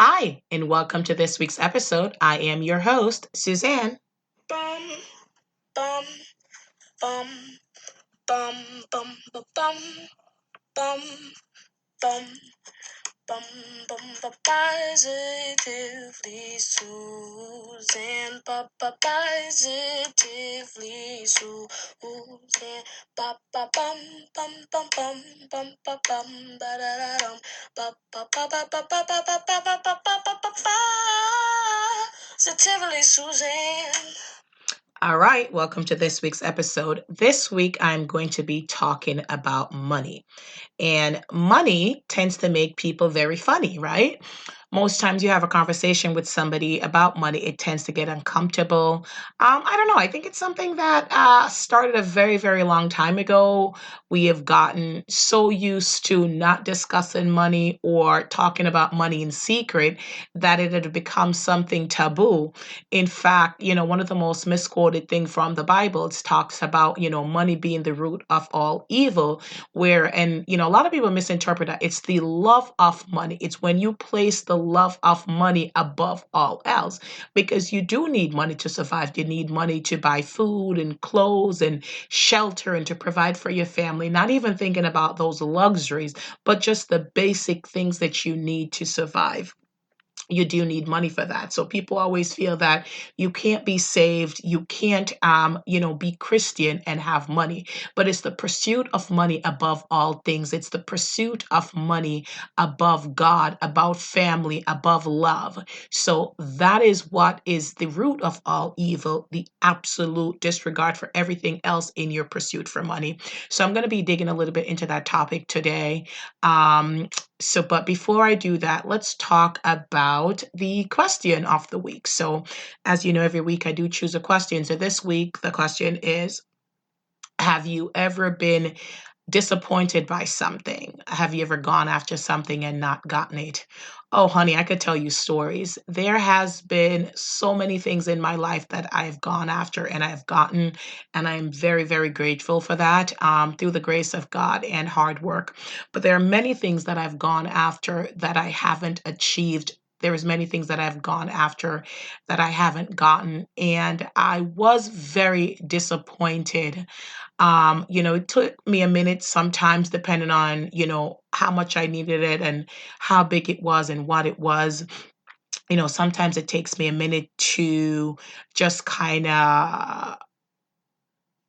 Hi, and welcome to this week's episode. I am your host, Suzanne. Bum bum bum bum bum bum bum bum bum bum bum positively Susan positively Susan ba ba bum bum bum bum bum ba bum ba da da dum ba ba ba ba ba ba ba ba ba ba ba ba ba ba positively Suzanne. All right, welcome to this week's episode. This week, I'm going to be talking about money. And money tends to make people very funny, right? Most times you have a conversation with somebody about money, it tends to get uncomfortable. I don't know. I think it's something that started a very, very long time ago. We have gotten so used to not discussing money or talking about money in secret that it had become something taboo. In fact, one of the most misquoted things from the Bible, it talks about, money being the root of all evil a lot of people misinterpret that it's the love of money. It's when you place the love of money above all else, because you do need money to survive. You need money to buy food and clothes and shelter and to provide for your family, not even thinking about those luxuries, but just the basic things that you need to survive. You do need money for that. So people always feel that you can't be saved, you can't be Christian and have money. But it's the pursuit of money above all things. It's the pursuit of money above God, above family, above love. So that is what is the root of all evil, the absolute disregard for everything else in your pursuit for money. So I'm going to be digging a little bit into that topic today. Um, but before I do that, let's talk about the question of the week. So, as you know, every week I do choose a question. So, this week, the question is: have you ever been disappointed by something? Have you ever gone after something and not gotten it? Oh, honey, I could tell you stories. There has been so many things in my life that I've gone after and I've gotten, and I'm very, very grateful for that through the grace of God and hard work. But there are many things that I've gone after that I haven't achieved. There's many things that I've gone after that I haven't gotten, and I was very disappointed. It took me a minute sometimes, depending on, how much I needed it and how big it was and what it was. Sometimes it takes me a minute to just kind of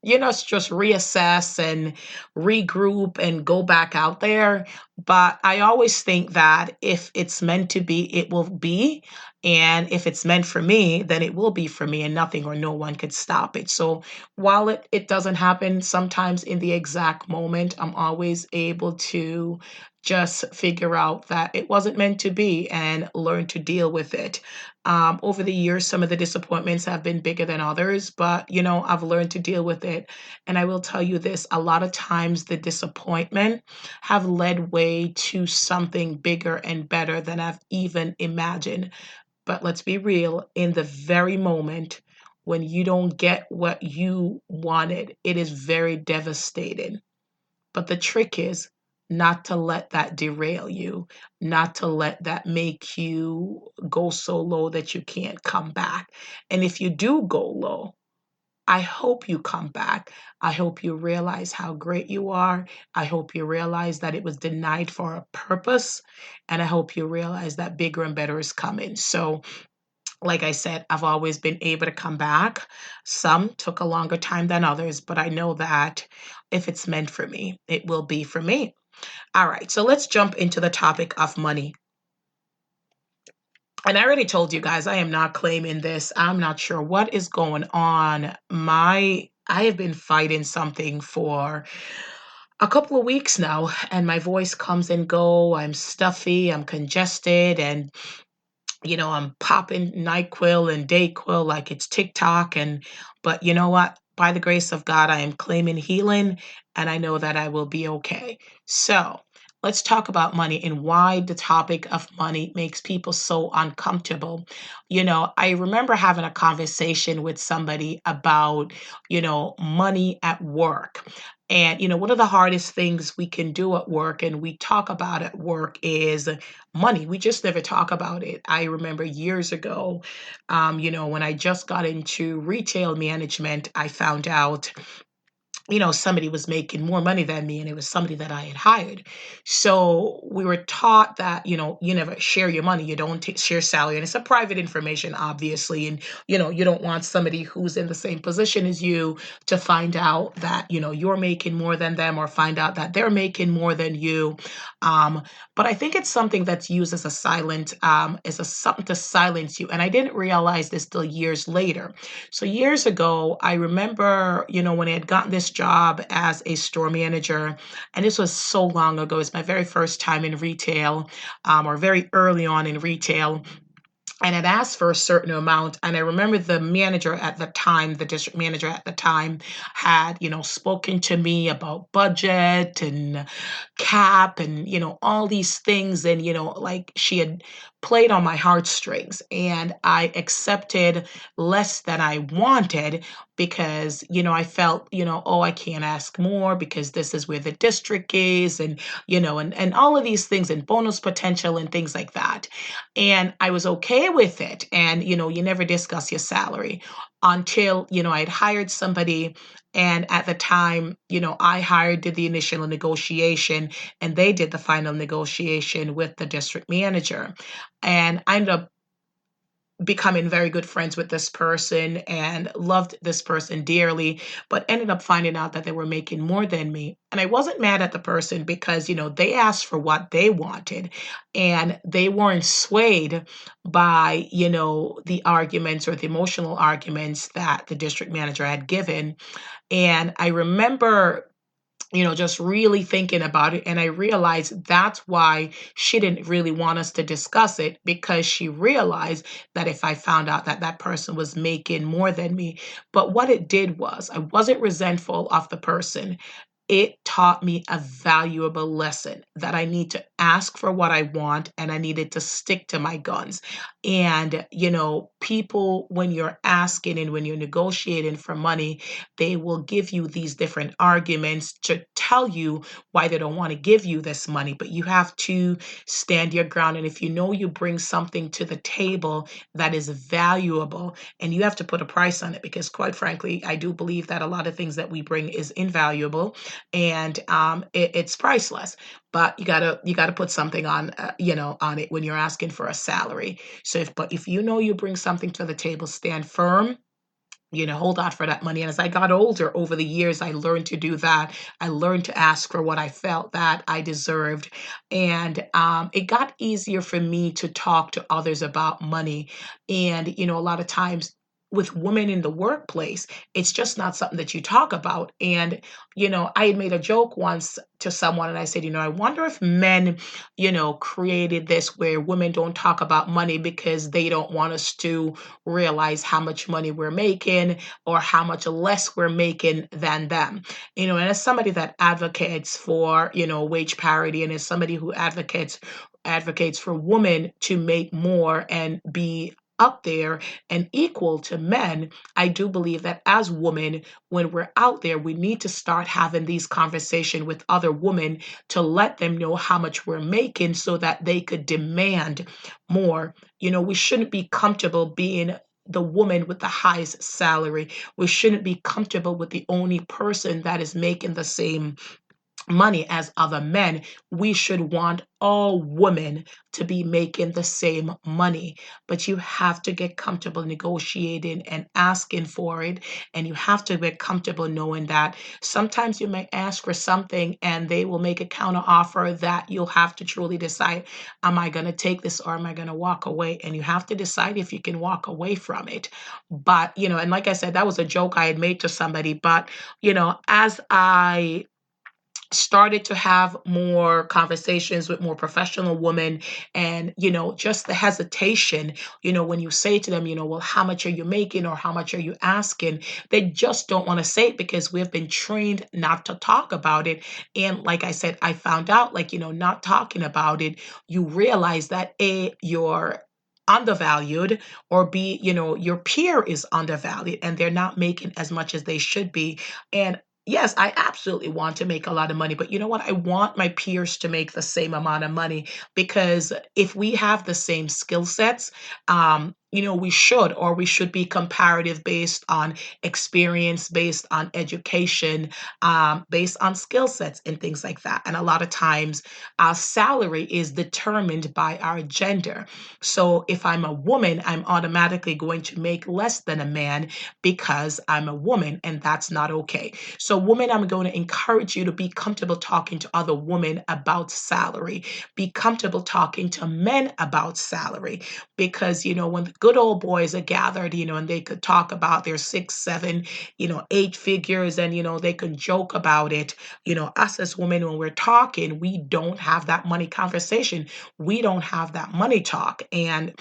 just reassess and regroup and go back out there. But I always think that if it's meant to be, it will be. And if it's meant for me, then it will be for me, and nothing or no one could stop it. So while it doesn't happen sometimes in the exact moment, I'm always able to just figure out that it wasn't meant to be and learn to deal with it. Over the years, some of the disappointments have been bigger than others, but I've learned to deal with it. And I will tell you this, a lot of times the disappointment have led way to something bigger and better than I've even imagined. But let's be real, in the very moment when you don't get what you wanted, it is very devastating. But the trick is not to let that derail you, not to let that make you go so low that you can't come back. And if you do go low, I hope you come back. I hope you realize how great you are. I hope you realize that it was denied for a purpose. And I hope you realize that bigger and better is coming. So, like I said, I've always been able to come back. Some took a longer time than others, but I know that if it's meant for me, it will be for me. All right, so let's jump into the topic of money. And I already told you guys, I am not claiming this. I'm not sure what is going on. I have been fighting something for a couple of weeks now, and my voice comes and go. I'm stuffy, I'm congested, and I'm popping NyQuil and DayQuil like it's TikTok. But you know what? By the grace of God, I am claiming healing, and I know that I will be okay. So let's talk about money and why the topic of money makes people so uncomfortable. I remember having a conversation with somebody about, money at work. And, one of the hardest things we can do at work and we talk about at work is money. We just never talk about it. I remember years ago, when I just got into retail management, I found out somebody was making more money than me and it was somebody that I had hired. So we were taught that, you never share your money, you don't share salary. And it's a private information, obviously. And, you don't want somebody who's in the same position as you to find out that, you're making more than them or find out that they're making more than you. Um, but I think it's something that's used as a something to silence you. And I didn't realize this till years later. So years ago, I remember, when I had gotten this job as a store manager, and this was so long ago. It's my very first time in retail, or very early on in retail, and had asked for a certain amount. And I remember the manager at the time, the district manager at the time, had, spoken to me about budget and cap and, all these things. And, like she had played on my heartstrings and I accepted less than I wanted because, I felt, oh, I can't ask more because this is where the district is and, and all of these things and bonus potential and things like that. And I was okay with it. And, you never discuss your salary until, I had hired somebody. And at the time, I hired, did the initial negotiation, and they did the final negotiation with the district manager. And I ended up becoming very good friends with this person and loved this person dearly, but ended up finding out that they were making more than me. And I wasn't mad at the person because, they asked for what they wanted and they weren't swayed by, the arguments or the emotional arguments that the district manager had given. And I remember just really thinking about it. And I realized that's why she didn't really want us to discuss it because she realized that if I found out that that person was making more than me. But what it did was, I wasn't resentful of the person. It taught me a valuable lesson that I need to ask for what I want and I needed to stick to my guns. And, people, when you're asking and when you're negotiating for money, they will give you these different arguments to tell you why they don't want to give you this money, but you have to stand your ground. And if you bring something to the table that is valuable, and you have to put a price on it, because quite frankly, I do believe that a lot of things that we bring is invaluable and it's priceless. But you gotta put something on on it when you're asking for a salary. So if you bring something to the table, stand firm, hold out for that money. And as I got older over the years, I learned to do that. I learned to ask for what I felt that I deserved. And it got easier for me to talk to others about money. And, a lot of times, with women in the workplace, it's just not something that you talk about. And, I had made a joke once to someone and I said, I wonder if men, created this where women don't talk about money because they don't want us to realize how much money we're making or how much less we're making than them. And as somebody that advocates for, wage parity and as somebody who advocates for women to make more and be up there and equal to men, I do believe that as women, when we're out there, we need to start having these conversations with other women to let them know how much we're making so that they could demand more. We shouldn't be comfortable being the woman with the highest salary. We shouldn't be comfortable with the only person that is making the same money as other men. We should want all women to be making the same money. But you have to get comfortable negotiating and asking for it. And you have to get comfortable knowing that sometimes you may ask for something and they will make a counter offer that you'll have to truly decide, am I going to take this or am I going to walk away? And you have to decide if you can walk away from it. But, and like I said, that was a joke I had made to somebody. But, as I started to have more conversations with more professional women, and just the hesitation, when you say to them, well, how much are you making, or how much are you asking, they just don't want to say it because we've been trained not to talk about it. And like I said, I found out, like, not talking about it, you realize that A, you're undervalued, or B, your peer is undervalued and they're not making as much as they should be. And yes, I absolutely want to make a lot of money, but you know what? I want my peers to make the same amount of money, because if we have the same skill sets, we should be comparative based on experience, based on education, based on skill sets and things like that. And a lot of times, our salary is determined by our gender. So if I'm a woman, I'm automatically going to make less than a man because I'm a woman, and that's not okay. So, women, I'm going to encourage you to be comfortable talking to other women about salary. Be comfortable talking to men about salary, because, when the good old boys are gathered, and they could talk about their six, seven, eight figures, and, they can joke about it. Us as women, when we're talking, we don't have that money conversation. We don't have that money talk. And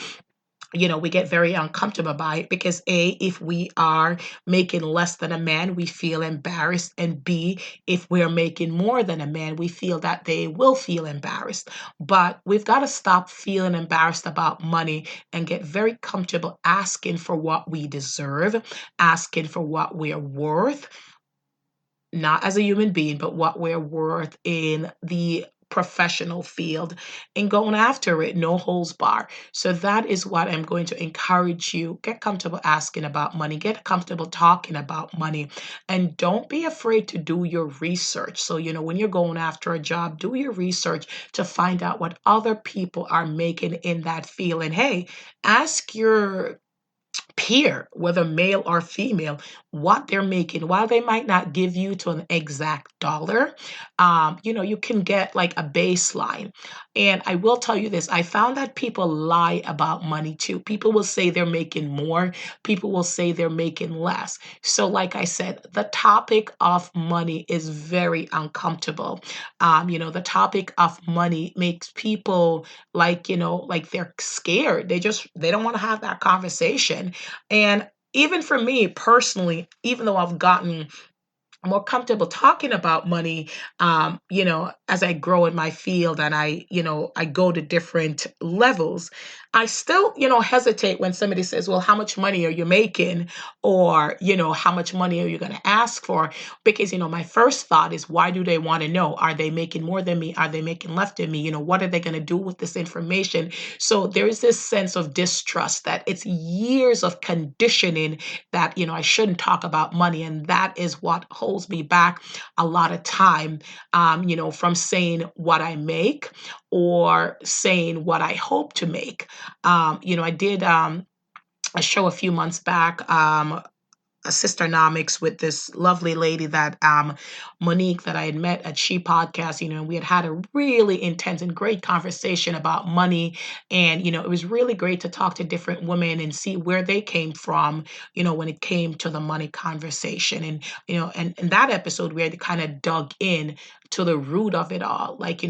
we get very uncomfortable by it because A, if we are making less than a man, we feel embarrassed. And B, if we're making more than a man, we feel that they will feel embarrassed. But we've got to stop feeling embarrassed about money and get very comfortable asking for what we deserve, asking for what we're worth, not as a human being, but what we're worth in the professional field, and going after it, no holds bar. So that is what I'm going to encourage you. Get comfortable asking about money, get comfortable talking about money, and don't be afraid to do your research. So, when you're going after a job, do your research to find out what other people are making in that field. And hey, ask your peer, whether male or female, what they're making. While they might not give you to an exact dollar, you can get like a baseline. And I will tell you this, I found that people lie about money too. People will say they're making more, people will say they're making less. So, like I said, the topic of money is very uncomfortable. The topic of money makes people like they're scared. They don't want to have that conversation. And even for me personally, even though I've gotten more comfortable talking about money, as I grow in my field and I go to different levels, I still, hesitate when somebody says, well, how much money are you making? Or, how much money are you going to ask for? Because, my first thought is, why do they want to know? Are they making more than me? Are they making less than me? What are they going to do with this information? So there is this sense of distrust that it's years of conditioning that I shouldn't talk about money, and that is what holds me back a lot of time, from saying what I make or saying what I hope to make. I did a show a few months back, a Sisternomics, with this lovely lady that Monique, that I had met at She Podcast, and we had a really intense and great conversation about money. And, it was really great to talk to different women and see where they came from, when it came to the money conversation. And, and that episode, we had kind of dug in to the root of it all. Like,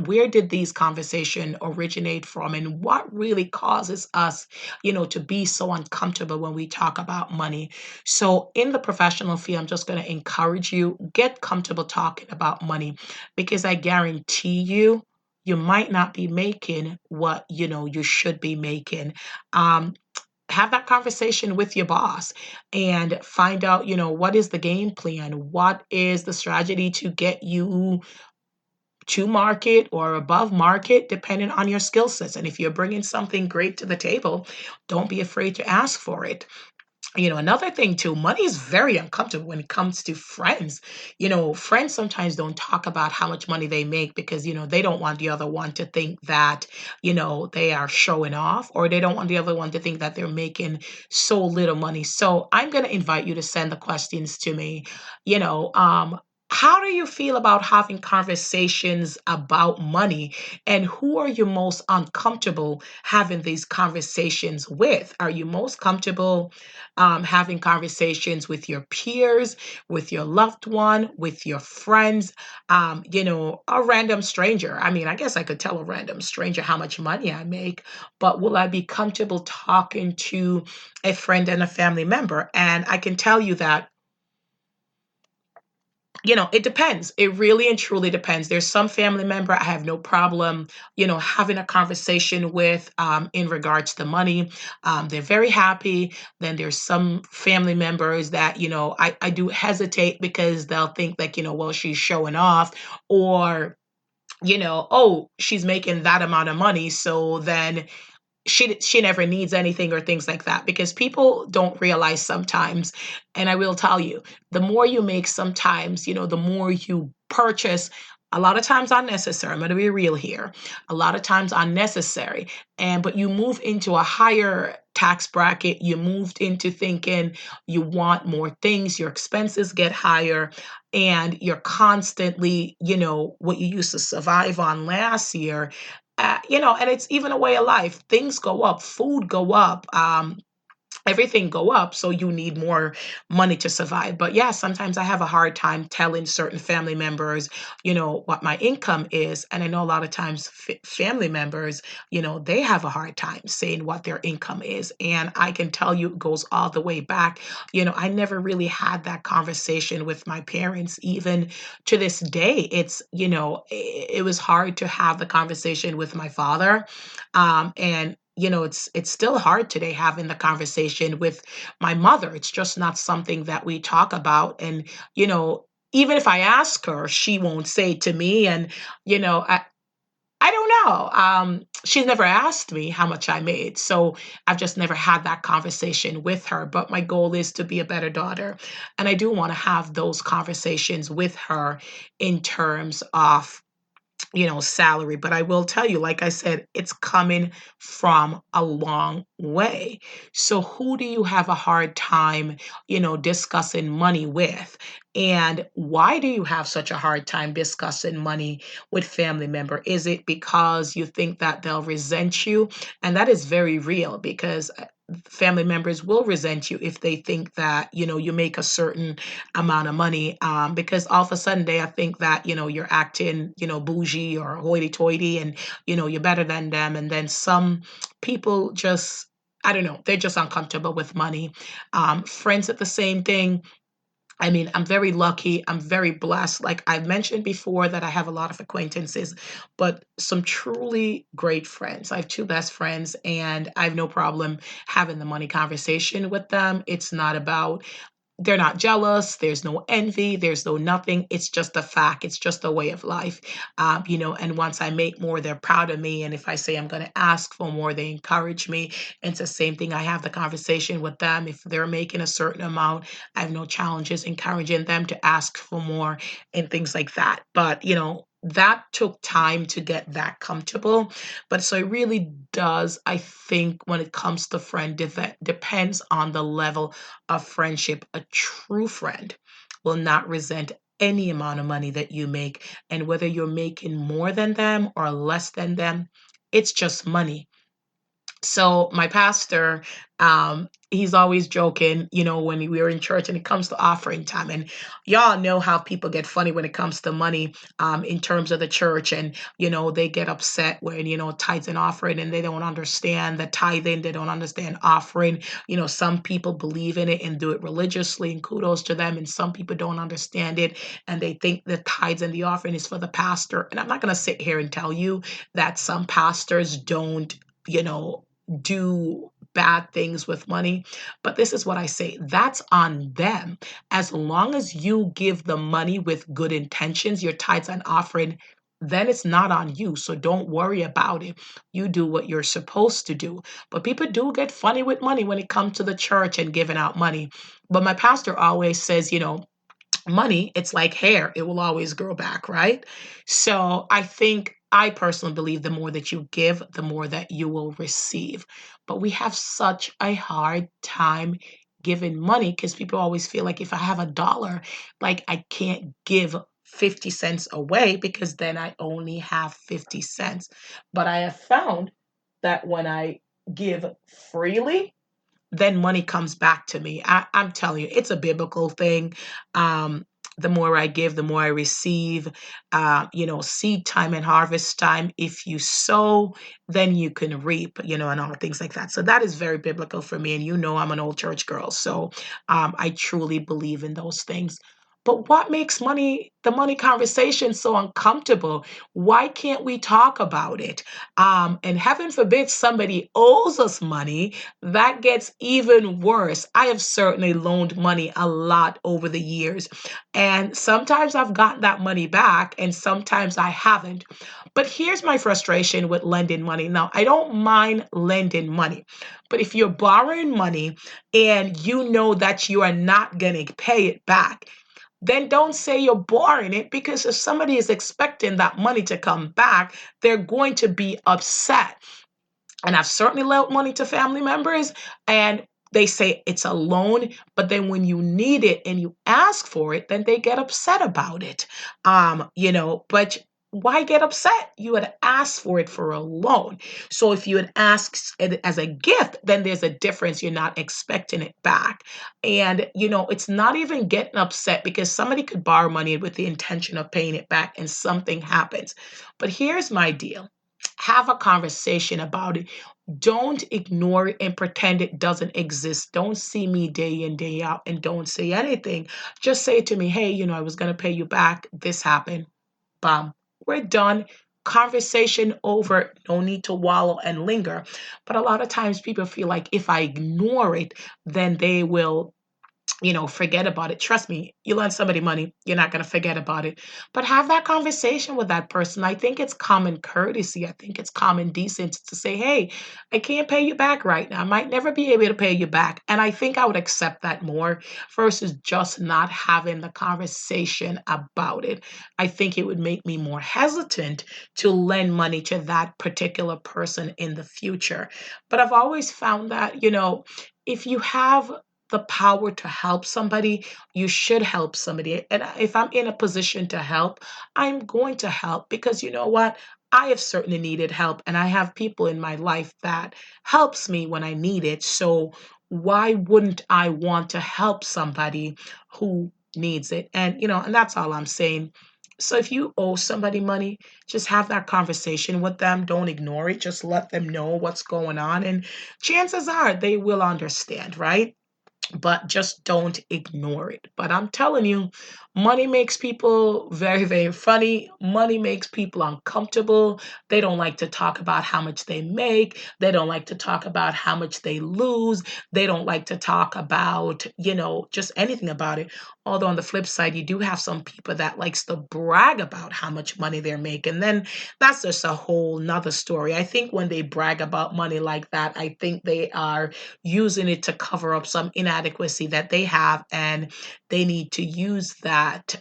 where did these conversation originate from, and what really causes us to be so uncomfortable when we talk about money. So, in the professional field, I'm just going to encourage you, get comfortable talking about money, because I guarantee you, you might not be making what you should be making. Um, have that conversation with your boss and find out, what is the game plan? What is the strategy to get you to market or above market, depending on your skill sets? And if you're bringing something great to the table, don't be afraid to ask for it. Another thing too, money is very uncomfortable when it comes to friends. Friends sometimes don't talk about how much money they make because, they don't want the other one to think that, they are showing off, or they don't want the other one to think that they're making so little money. So I'm going to invite you to send the questions to me. You know, um, How do you feel about having conversations about money? And who are you most uncomfortable having these conversations with? Are you most comfortable having conversations with your peers, with your loved one, with your friends, a random stranger? I mean, I guess I could tell a random stranger how much money I make, but will I be comfortable talking to a friend and a family member? And I can tell you that it depends. It really and truly depends. There's some family member I have no problem, having a conversation with in regards to money. They're very happy. Then there's some family members that, I do hesitate because they'll think like, well, she's showing off or, oh, she's making that amount of money. So then she never needs anything or things like that because people don't realize sometimes, and I will tell you, the more you make sometimes, the more you purchase, a lot of times unnecessary. I'm going to be real here. A lot of times unnecessary. And but you move into a higher tax bracket, you moved into thinking you want more things, your expenses get higher, and you're constantly, what you used to survive on last year, and it's even a way of life. Things go up, food go up, everything go up, so you need more money to survive. But yeah, sometimes I have a hard time telling certain family members, what my income is, and I know a lot of times family members, they have a hard time saying what their income is, and I can tell you it goes all the way back. I never really had that conversation with my parents. Even to this day, it was hard to have the conversation with my father, and it's still hard today having the conversation with my mother. It's just not something that we talk about. And, even if I ask her, she won't say to me. And, I don't know. She's never asked me how much I made. So I've just never had that conversation with her. But my goal is to be a better daughter. And I do want to have those conversations with her in terms of salary. But I will tell you, like I said, it's coming from a long way. So who do you have a hard time, discussing money with? And why do you have such a hard time discussing money with family member? Is it because you think that they'll resent you? And that is very real because family members will resent you if they think that, you make a certain amount of money, because all of a sudden they think that you're acting bougie or hoity-toity, and you're better than them. And then some people just, I don't know, they're just uncomfortable with money. Friends at the same thing. I mean, I'm very lucky. I'm very blessed. Like I've mentioned before, that I have a lot of acquaintances, but some truly great friends. I have two best friends, and I have no problem having the money conversation with them. It's not about, they're not jealous. There's no envy. There's no nothing. It's just a fact. It's just a way of life. And once I make more, they're proud of me. And if I say I'm going to ask for more, they encourage me. And it's the same thing. I have the conversation with them. If they're making a certain amount, I have no challenges encouraging them to ask for more and things like that. But, that took time to get that comfortable. But so it really does, I think, when it comes to friend, depends on the level of friendship. A true friend will not resent any amount of money that you make. And whether you're making more than them or less than them, it's just money. So my pastor, he's always joking, when we were in church and it comes to offering time. And y'all know how people get funny when it comes to money, in terms of the church. And, they get upset when, tithes and offering, and they don't understand the tithing. They don't understand offering. Some people believe in it and do it religiously, and kudos to them. And some people don't understand it, and they think the tithes and the offering is for the pastor. And I'm not going to sit here and tell you that some pastors don't, you know, do bad things with money. But this is what I say, that's on them. As long as you give the money with good intentions, your tithes and offering, then it's not on you. So don't worry about it. You do what you're supposed to do. But people do get funny with money when it comes to the church and giving out money. But my pastor always says, money, it's like hair, it will always grow back, right? So I personally believe the more that you give, the more that you will receive. But we have such a hard time giving money because people always feel like if I have a dollar, like I can't give 50 cents away because then I only have 50 cents. But I have found that when I give freely, then money comes back to me. I'm telling you, it's a biblical thing. Um, the more I give, the more I receive. Seed time and harvest time. If you sow, then you can reap, and all things like that. So that is very biblical for me. And I'm an old church girl. So I truly believe in those things. But what makes the money conversation so uncomfortable? Why can't we talk about it? And heaven forbid somebody owes us money, that gets even worse. I have certainly loaned money a lot over the years, and sometimes I've gotten that money back, and sometimes I haven't. But here's my frustration with lending money. Now, I don't mind lending money, but if you're borrowing money and you know that you are not going to pay it back, then don't say you're borrowing it, because if somebody is expecting that money to come back, they're going to be upset. And I've certainly lent money to family members, and they say it's a loan, but then when you need it and you ask for it, then they get upset about it. But why get upset? You had asked for it for a loan. So if you had asked it as a gift, then there's a difference. You're not expecting it back. And, it's not even getting upset, because somebody could borrow money with the intention of paying it back and something happens. But here's my deal: have a conversation about it. Don't ignore it and pretend it doesn't exist. Don't see me day in, day out, and don't say anything. Just say to me, hey, I was going to pay you back. This happened. Bam. We're done. Conversation over. No need to wallow and linger. But a lot of times people feel like if I ignore it, then they will forget about it. Trust me, you lend somebody money, you're not going to forget about it. But have that conversation with that person. I think it's common courtesy. I think it's common decency to say, hey, I can't pay you back right now. I might never be able to pay you back. And I think I would accept that more versus just not having the conversation about it. I think it would make me more hesitant to lend money to that particular person in the future. But I've always found that, if you have the power to help somebody, you should help somebody. And if I'm in a position to help, I'm going to help, because you know what? I have certainly needed help, and I have people in my life that helps me when I need it. So why wouldn't I want to help somebody who needs it? And that's all I'm saying. So if you owe somebody money, just have that conversation with them. Don't ignore it. Just let them know what's going on. And chances are they will understand, right? But just don't ignore it. But I'm telling you, money makes people very, very funny. Money makes people uncomfortable. They don't like to talk about how much they make. They don't like to talk about how much they lose. They don't like to talk about, just anything about it. Although on the flip side, you do have some people that likes to brag about how much money they're making. Then that's just a whole nother story. I think when they brag about money like that, I think they are using it to cover up some inadequacy that they have, and they need to use that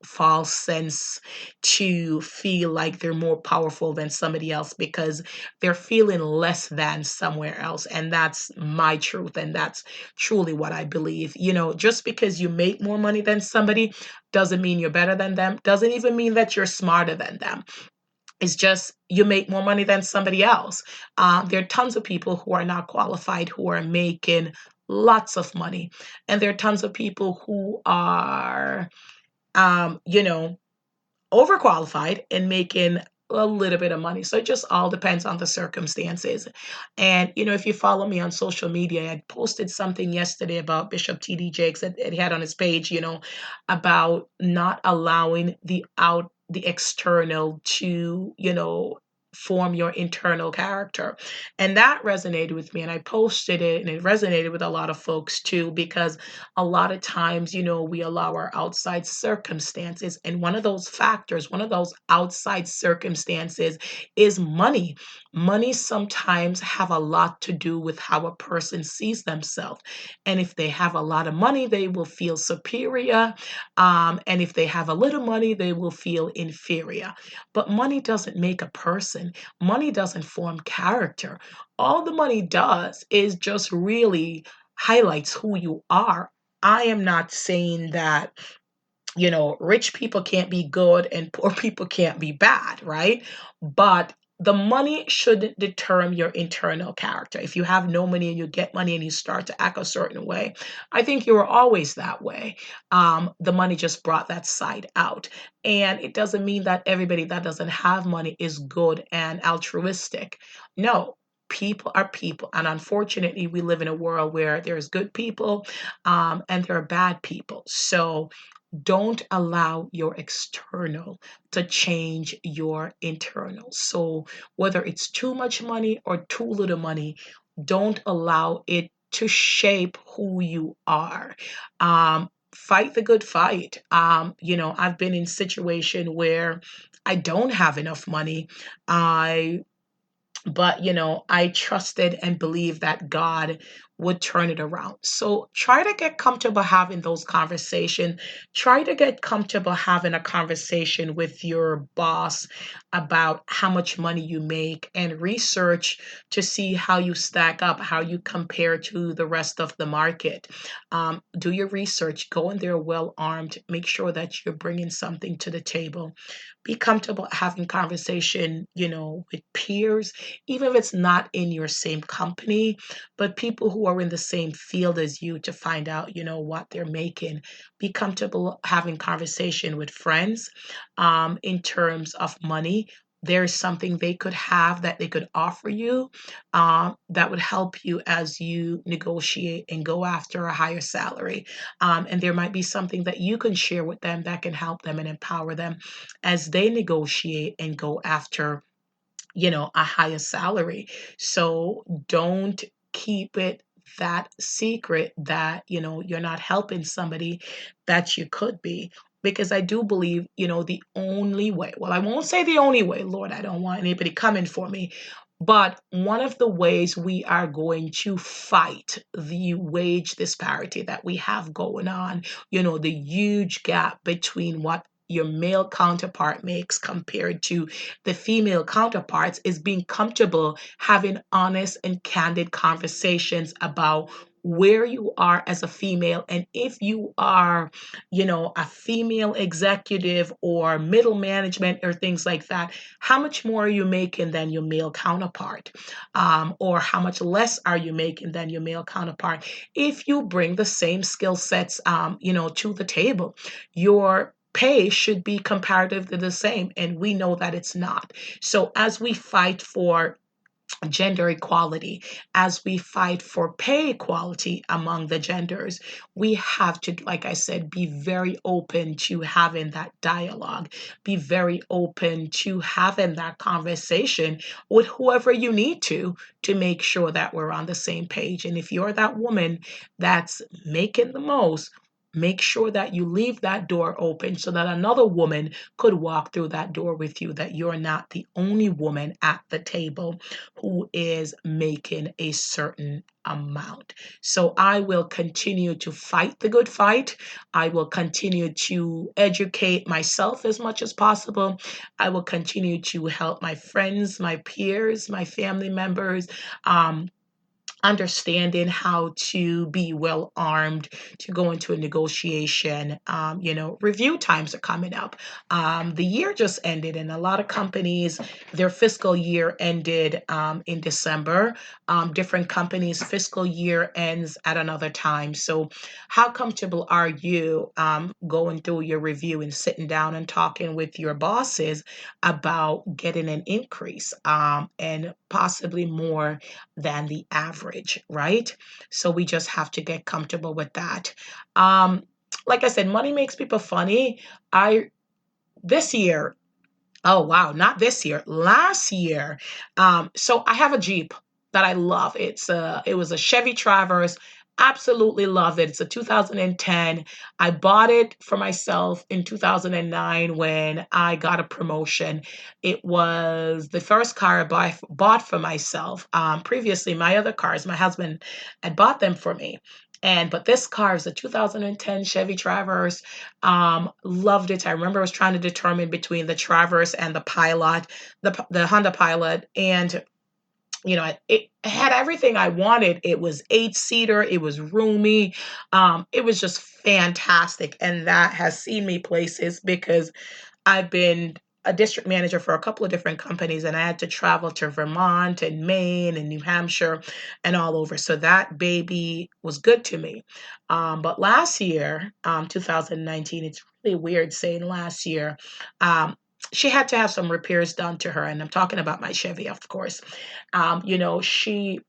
false sense to feel like they're more powerful than somebody else, because they're feeling less than somewhere else. And that's my truth, and that's truly what I believe. Just because you make more money than somebody doesn't mean you're better than them, doesn't even mean that you're smarter than them. It's just you make more money than somebody else. There are tons of people who are not qualified who are making lots of money, and there are tons of people who are, um, you know, overqualified and making a little bit of money. So it just all depends on the circumstances. And, if you follow me on social media, I posted something yesterday about Bishop T.D. Jakes that he had on his page, about not allowing the external to, form your internal character. And that resonated with me. And I posted it, and it resonated with a lot of folks too, because a lot of times, we allow our outside circumstances. And one of those factors, one of those outside circumstances is money. Money sometimes have a lot to do with how a person sees themselves. And if they have a lot of money, they will feel superior. And if they have a little money, they will feel inferior. But money doesn't make a person. Money doesn't form character. All the money does is just really highlights who you are. I am not saying that, rich people can't be good and poor people can't be bad, right? But the money shouldn't determine your internal character. If you have no money and you get money and you start to act a certain way, I think you were always that way. The money just brought that side out. And it doesn't mean that everybody that doesn't have money is good and altruistic. No. People are people, and unfortunately, we live in a world where there's good people, and there are bad people. So don't allow your external to change your internal. So whether it's too much money or too little money, don't allow it to shape who you are. Fight the good fight. I've been in situation where I don't have enough money. I but I trusted and believed that God would turn it around. So try to get comfortable having those conversations. Try to get comfortable having a conversation with your boss about how much money you make, and research to see how you stack up, how you compare to the rest of the market. Do your research, go in there well armed, make sure that you're bringing something to the table. Be comfortable having conversation, with peers, even if it's not in your same company, but people who are in the same field as you, to find out, what they're making. Be comfortable having conversation with friends, in terms of money. There's something they could have that they could offer you, that would help you as you negotiate and go after a higher salary. And there might be something that you can share with them that can help them and empower them as they negotiate and go after, a higher salary. So don't keep it that secret that, you're not helping somebody that you could be. Because I do believe, the only way, well, I won't say the only way, Lord, I don't want anybody coming for me. But one of the ways we are going to fight the wage disparity that we have going on, the huge gap between what your male counterpart makes compared to the female counterparts, is being comfortable having honest and candid conversations about where you are as a female, and if you are, a female executive or middle management or things like that, how much more are you making than your male counterpart? Or how much less are you making than your male counterpart? If you bring the same skill sets, to the table, your pay should be comparatively the same. And we know that it's not. So as we fight for gender equality, as we fight for pay equality among the genders, we have to, like I said, be very open to having that dialogue, be very open to having that conversation with whoever you need to make sure that we're on the same page. And if you're that woman that's making the most, make sure that you leave that door open so that another woman could walk through that door with you, that you're not the only woman at the table who is making a certain amount. So I will continue to fight the good fight. I will continue to educate myself as much as possible. I will continue to help my friends, my peers, my family members, understanding how to be well armed to go into a negotiation. Review times are coming up. The year just ended, and a lot of companies, their fiscal year ended, in December. Different companies' fiscal year ends at another time. So, how comfortable are you, going through your review and sitting down and talking with your bosses about getting an increase, and possibly more than the average, right? So we just have to get comfortable with that. Um, like I said, money makes people funny. I This year, oh wow, not this year, last year. So I have a Jeep that I love. It was a Chevy Traverse. Absolutely love it. It's a 2010. I bought it for myself in 2009 when I got a promotion. It was the first car bought for myself. Previously, my other cars, my husband had bought them for me. But this car is a 2010 Chevy Traverse. Loved it. I remember I was trying to determine between the Traverse and the Pilot, the Honda Pilot, and it had everything I wanted. It was 8-seater, it was roomy, it was just fantastic, and that has seen me places because I've been a district manager for a couple of different companies, and I had to travel to Vermont and Maine and New Hampshire and all over. So that baby was good to me. But last year, 2019, it's really weird saying last year, um, she had to have some repairs done to her. And I'm talking about my Chevy, of course. She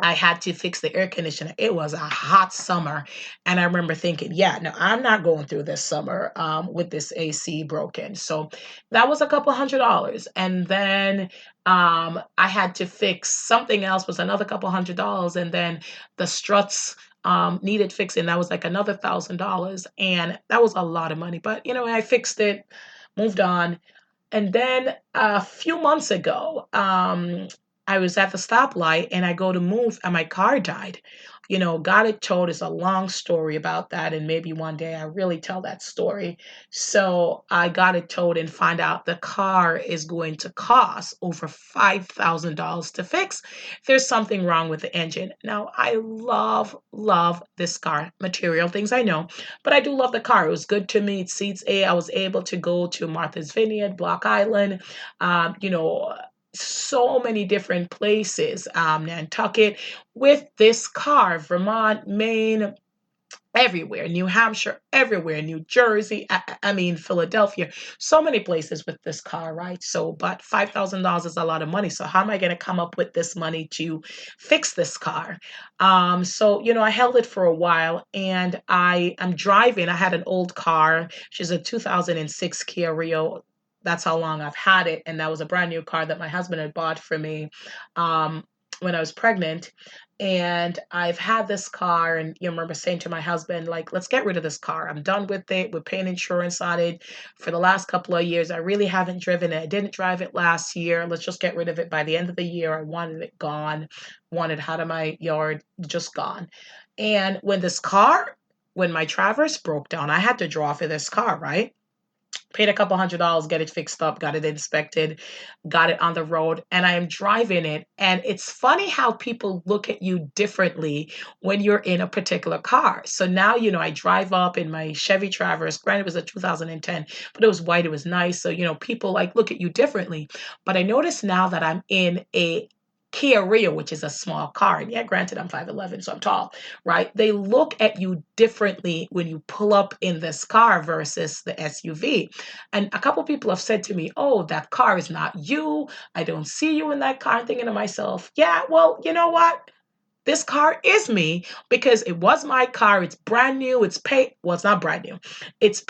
I had to fix the air conditioner. It was a hot summer, and I remember thinking, "Yeah, no, I'm not going through this summer with this AC broken." So that was a couple $100, and then I had to fix something else was another couple $100, and then the struts needed fixing. That was like another $1,000, and that was a lot of money. But I fixed it, moved on. And then a few months ago, I was at the stoplight and I go to move and my car died. Got it towed is a long story about that. And maybe one day I really tell that story. So I got it towed and find out the car is going to cost over $5,000 to fix. There's something wrong with the engine. Now, I love this car. Material things I know, but I do love the car. It was good to me. It seats A. I was able to go to Martha's Vineyard, Block Island, um, you know, so many different places, Nantucket, with this car, Vermont, Maine, everywhere, New Hampshire, everywhere, New Jersey, I mean, Philadelphia, so many places with this car, right? So, but $5,000 is a lot of money. So, how am I going to come up with this money to fix this car? So, I held it for a while and I'm driving. I had an old car. She's a 2006 Kia Rio. That's how long I've had it. And that was a brand new car that my husband had bought for me um, when I was pregnant. And I've had this car, and you remember saying to my husband, like, let's get rid of this car. I'm done with it. We're paying insurance on it for the last couple of years. I really haven't driven it. I didn't drive it last year. Let's just get rid of it by the end of the year. I wanted it gone, wanted it out of my yard, just gone. And when my Traverse broke down, I had to draw for this car, right? Paid a couple $100, get it fixed up, got it inspected, got it on the road, and I am driving it. And it's funny how people look at you differently when you're in a particular car. So now, I drive up in my Chevy Traverse. Granted, it was a 2010, but it was white, it was nice. So, people like look at you differently. But I notice now that I'm in a Kia Rio, which is a small car. And yeah, granted, I'm 5'11, so I'm tall, right? They look at you differently when you pull up in this car versus the SUV. And a couple people have said to me, "Oh, that car is not you. I don't see you in that car." I'm thinking to myself, yeah, well, you know what? This car is me because it was my car. It's brand new. It's paid. Well, it's not brand new. It's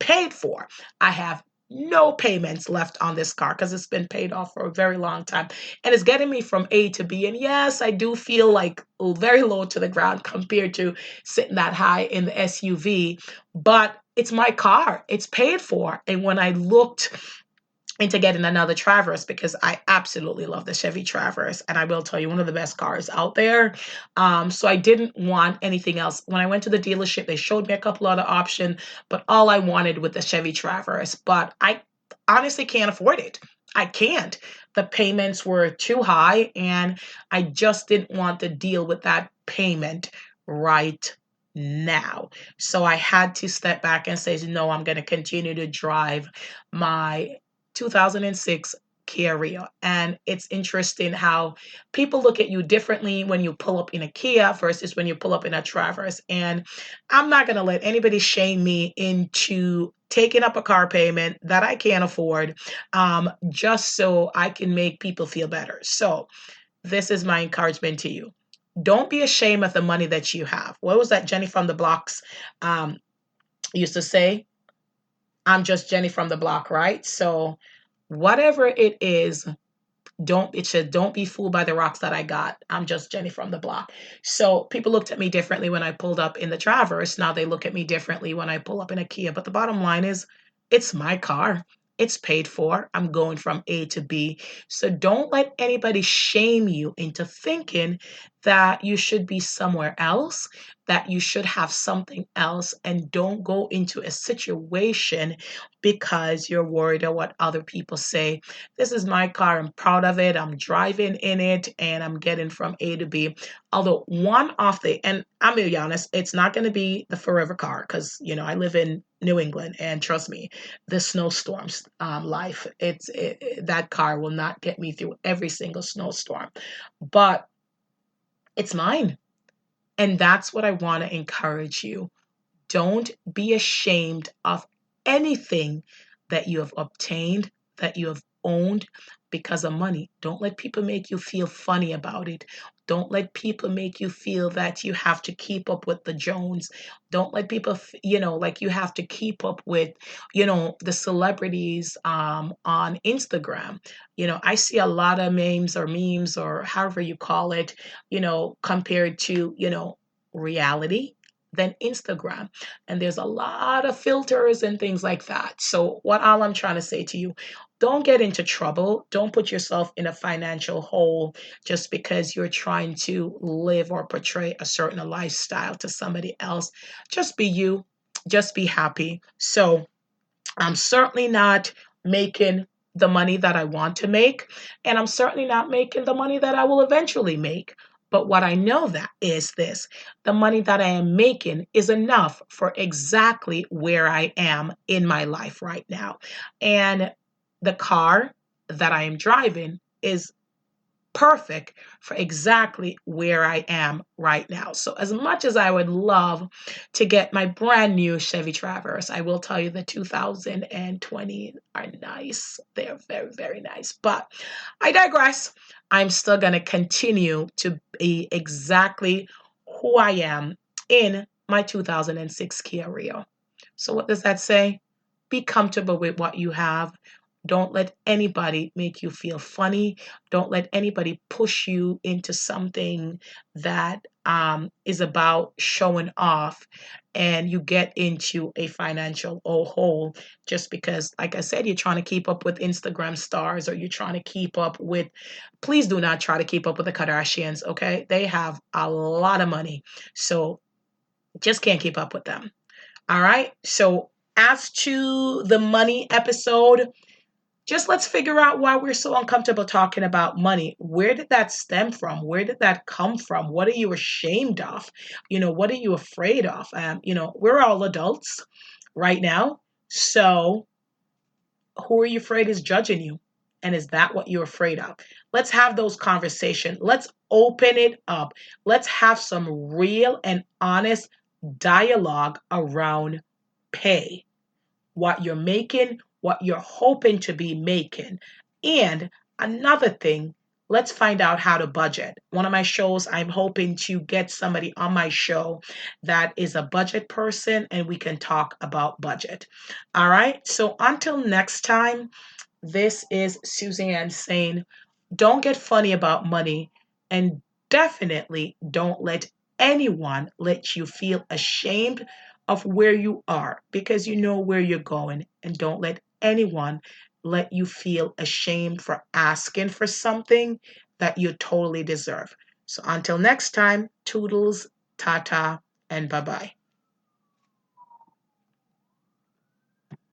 paid for. I have no payments left on this car because it's been paid off for a very long time. And it's getting me from A to B. And yes, I do feel like very low to the ground compared to sitting that high in the SUV, but it's my car. It's paid for. And when I looked into getting another Traverse because I absolutely love the Chevy Traverse, and I will tell you, one of the best cars out there. So I didn't want anything else. When I went to the dealership, they showed me a couple other options, but all I wanted was the Chevy Traverse. But I honestly can't afford it. I can't. The payments were too high, and I just didn't want to deal with that payment right now. So I had to step back and say, no, I'm going to continue to drive my 2006 Kia Rio. And it's interesting how people look at you differently when you pull up in a Kia versus when you pull up in a Traverse. And I'm not going to let anybody shame me into taking up a car payment that I can't afford, just so I can make people feel better. So this is my encouragement to you. Don't be ashamed of the money that you have. What was that Jenny from the Blocks used to say? I'm just Jenny from the block, right? So whatever it is, don't be fooled by the rocks that I got. I'm just Jenny from the block. So people looked at me differently when I pulled up in the Traverse. Now they look at me differently when I pull up in a Kia. But the bottom line is it's my car. It's paid for. I'm going from A to B. So don't let anybody shame you into thinking that you should be somewhere else, that you should have something else, and don't go into a situation because you're worried of what other people say. This is my car. I'm proud of it. I'm driving in it and I'm getting from A to B. Although one off the, and I'm gonna be honest, it's not going to be the forever car because, I live in New England and trust me, the snowstorms life, that car will not get me through every single snowstorm. But it's mine. And that's what I want to encourage you. Don't be ashamed of anything that you have obtained, that you have owned because of money. Don't let people make you feel funny about it. Don't let people make you feel that you have to keep up with the Jones. Don't let people, like you have to keep up with, the celebrities on Instagram. I see a lot of memes or however you call it, compared to, reality than Instagram. And there's a lot of filters and things like that. So, what all I'm trying to say to you, don't get into trouble. Don't put yourself in a financial hole just because you're trying to live or portray a certain lifestyle to somebody else. Just be you, just be happy. So, I'm certainly not making the money that I want to make, and I'm certainly not making the money that I will eventually make. But what I know that is this: the money that I am making is enough for exactly where I am in my life right now. And the car that I am driving is perfect for exactly where I am right now. So, as much as I would love to get my brand new Chevy Traverse, I will tell you the 2020 are nice. They're very, very nice. But I digress. I'm still going to continue to be exactly who I am in my 2006 Kia Rio. So, what does that say? Be comfortable with what you have. Don't let anybody make you feel funny. Don't let anybody push you into something that is about showing off and you get into a financial hole just because, like I said, you're trying to keep up with Instagram stars or you're trying to keep up with, please do not try to keep up with the Kardashians, okay? They have a lot of money. So just can't keep up with them. All right. So, as to the money episode, just let's figure out why we're so uncomfortable talking about money. Where did that stem from? Where did that come from? What are you ashamed of? What are you afraid of? We're all adults right now. So, who are you afraid is judging you? And is that what you're afraid of? Let's have those conversations. Let's open it up. Let's have some real and honest dialogue around pay, what you're making, what you're hoping to be making. And another thing, let's find out how to budget. One of my shows, I'm hoping to get somebody on my show that is a budget person and we can talk about budget. All right. So until next time, this is Suzanne saying, don't get funny about money and definitely don't let anyone let you feel ashamed of where you are because you know where you're going. And don't let anyone let you feel ashamed for asking for something that you totally deserve. So until next time, toodles, tata, and bye bye.